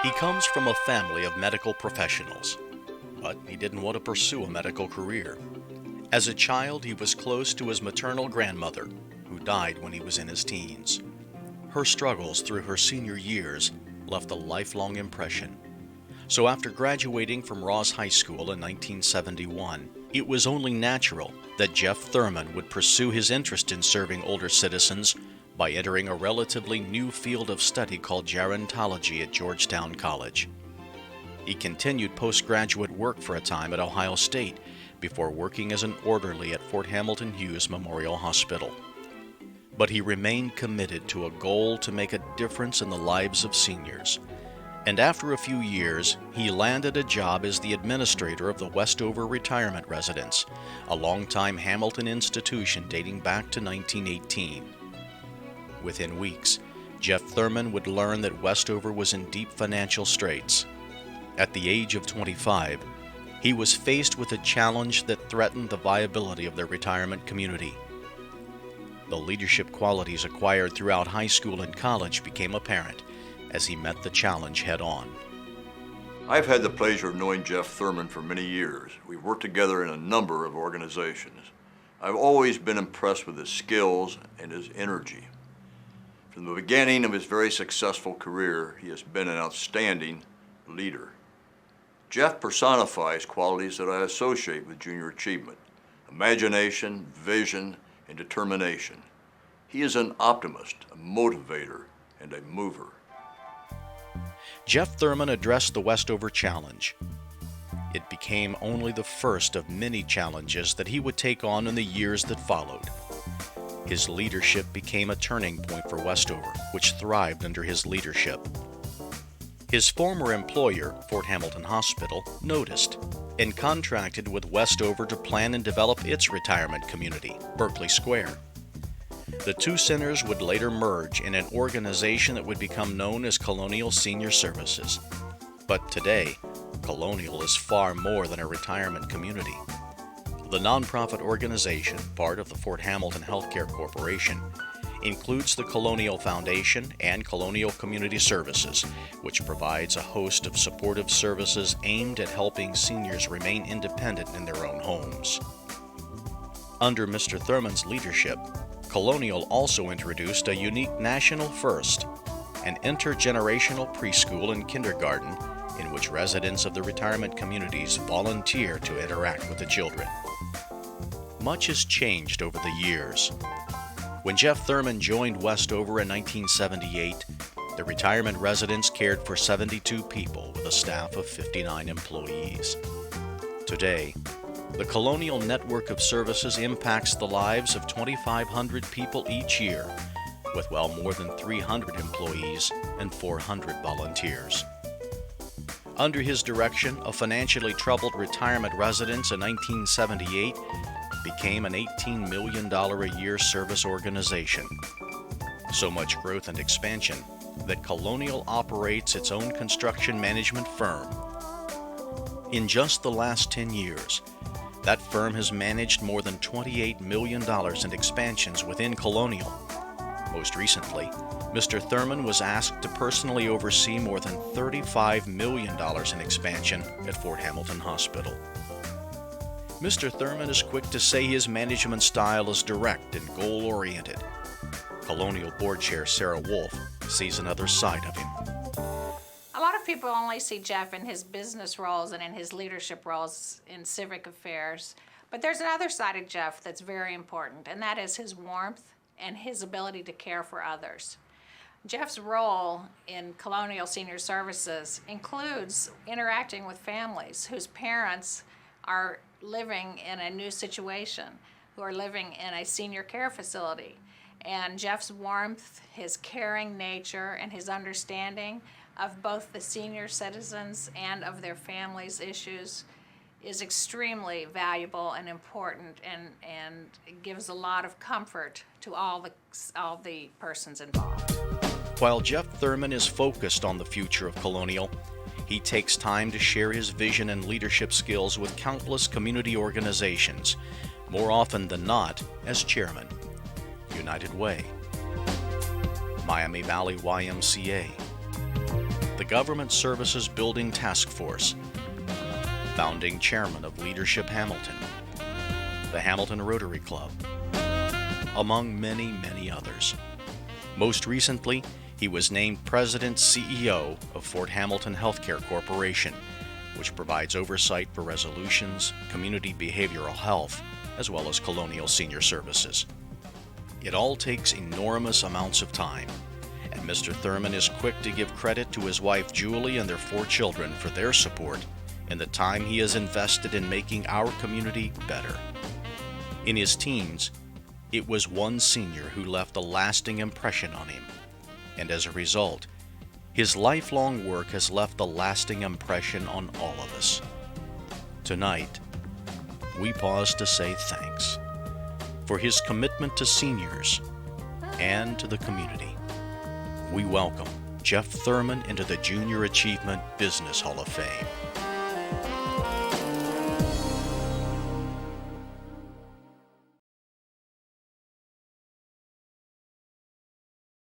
He comes from a family of medical professionals, but he didn't want to pursue a medical career. As a child, he was close to his maternal grandmother, who died when he was in his teens. Her struggles through her senior years left a lifelong impression. So after graduating from Ross High School in 1971, it was only natural that Jeff Thurman would pursue his interest in serving older citizens by entering a relatively new field of study called gerontology at Georgetown College. He continued postgraduate work for a time at Ohio State before working as an orderly at Fort Hamilton Hughes Memorial Hospital. But he remained committed to a goal to make a difference in the lives of seniors. And after a few years, he landed a job as the administrator of the Westover Retirement Residence, a longtime Hamilton institution dating back to 1918. Within weeks, Jeff Thurman would learn that Westover was in deep financial straits. At the age of 25, he was faced with a challenge that threatened the viability of their retirement community. The leadership qualities acquired throughout high school and college became apparent as he met the challenge head-on. I've had the pleasure of knowing Jeff Thurman for many years. We've worked together in a number of organizations. I've always been impressed with his skills and his energy. From the beginning of his very successful career, he has been an outstanding leader. Jeff personifies qualities that I associate with junior achievement: imagination, vision, and determination. He is an optimist, a motivator, and a mover. Jeff Thurman addressed the Westover challenge. It became only the first of many challenges that he would take on in the years that followed. His leadership became a turning point for Westover, which thrived under his leadership. His former employer, Fort Hamilton Hospital, noticed and contracted with Westover to plan and develop its retirement community, Berkeley Square. The two centers would later merge in an organization that would become known as Colonial Senior Services. But today, Colonial is far more than a retirement community. The nonprofit organization, part of the Fort Hamilton Healthcare Corporation, includes the Colonial Foundation and Colonial Community Services, which provides a host of supportive services aimed at helping seniors remain independent in their own homes. Under Mr. Thurman's leadership, Colonial also introduced a unique national first, an intergenerational preschool and kindergarten in which residents of the retirement communities volunteer to interact with the children. Much has changed over the years. When Jeff Thurman joined Westover in 1978, the retirement residence cared for 72 people with a staff of 59 employees. Today, the Colonial network of services impacts the lives of 2,500 people each year, with well more than 300 employees and 400 volunteers. Under his direction, a financially troubled retirement residence in 1978 became an $18 million a year service organization. So much growth and expansion that Colonial operates its own construction management firm. In just the last 10 years, that firm has managed more than $28 million in expansions within Colonial. Most recently, Mr. Thurman was asked to personally oversee more than $35 million in expansion at Fort Hamilton Hospital. Mr. Thurman is quick to say his management style is direct and goal-oriented. Colonial Board Chair Sarah Wolf sees another side of him. A lot of people only see Jeff in his business roles and in his leadership roles in civic affairs, but there's another side of Jeff that's very important, and that is his warmth and his ability to care for others. Jeff's role in Colonial Senior Services includes interacting with families whose parents are living in a new situation, who are living in a senior care facility. And Jeff's warmth, his caring nature, and his understanding of both the senior citizens and of their families' issues is extremely valuable and important, and it gives a lot of comfort to all the persons involved. While Jeff Thurman is focused on the future of Colonial, he takes time to share his vision and leadership skills with countless community organizations, more often than not as chairman. United Way, Miami Valley YMCA, the Government Services Building Task Force, founding chairman of Leadership Hamilton, the Hamilton Rotary Club, among many, many others. Most recently, he was named President CEO of Fort Hamilton Healthcare Corporation, which provides oversight for resolutions, community behavioral health, as well as colonial senior services. It all takes enormous amounts of time, and Mr. Thurman is quick to give credit to his wife Julie and their 4 children for their support and the time he has invested in making our community better. In his teens, it was one senior who left a lasting impression on him, and as a result, his lifelong work has left a lasting impression on all of us. Tonight, we pause to say thanks for his commitment to seniors and to the community. We welcome Jeff Thurman into the Junior Achievement Business Hall of Fame.